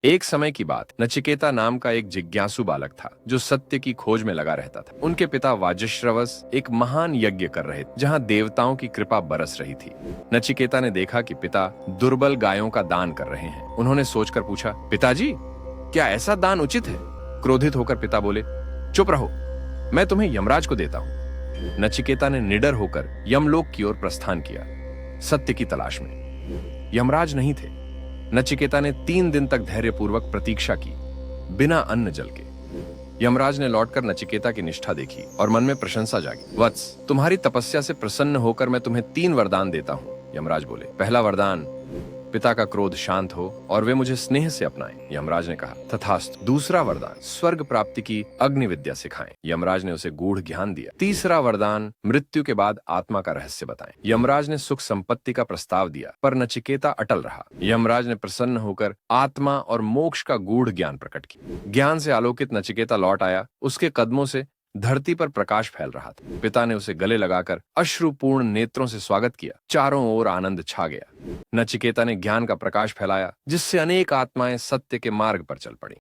एक समय की बात, नचिकेता नाम का एक जिज्ञासु बालक था जो सत्य की खोज में लगा रहता था। उनके पिता वाजश्रवस एक महान यज्ञ कर रहे थे जहाँ देवताओं की कृपा बरस रही थी। नचिकेता ने देखा कि पिता दुर्बल गायों का दान कर रहे हैं। उन्होंने सोचकर पूछा, पिताजी, क्या ऐसा दान उचित है? क्रोधित होकर पिता बोले, चुप रहो, मैं तुम्हें यमराज को देता हूँ। नचिकेता ने निडर होकर यमलोक की ओर प्रस्थान किया, सत्य की तलाश में। यमराज नहीं थे। नचिकेता ने 3 दिन तक धैर्यपूर्वक प्रतीक्षा की, बिना अन्न जल के। यमराज ने लौटकर नचिकेता की निष्ठा देखी और मन में प्रशंसा जागी। वत्स, तुम्हारी तपस्या से प्रसन्न होकर मैं तुम्हें 3 वरदान देता हूँ, यमराज बोले। पहला वरदान, पिता का क्रोध शांत हो और वे मुझे स्नेह से अपनाएं, यमराज ने कहा। तथास्तु। दूसरा वरदान, स्वर्ग प्राप्ति की अग्नि विद्या सिखाएं, यमराज ने उसे गूढ़ ज्ञान दिया। तीसरा वरदान, मृत्यु के बाद आत्मा का रहस्य बताएं, यमराज ने सुख संपत्ति का प्रस्ताव दिया, पर नचिकेता अटल रहा। यमराज ने प्रसन्न होकर आत्मा और मोक्ष का गूढ़ ज्ञान प्रकट किया। ज्ञान से आलोकित नचिकेता लौट आया। उसके कदमों से धरती पर प्रकाश फैल रहा था। पिता ने उसे गले लगाकर अश्रुपूर्ण नेत्रों से स्वागत किया। चारों ओर आनंद छा गया। नचिकेता ने ज्ञान का प्रकाश फैलाया, जिससे अनेक आत्माएं सत्य के मार्ग पर चल पड़ी।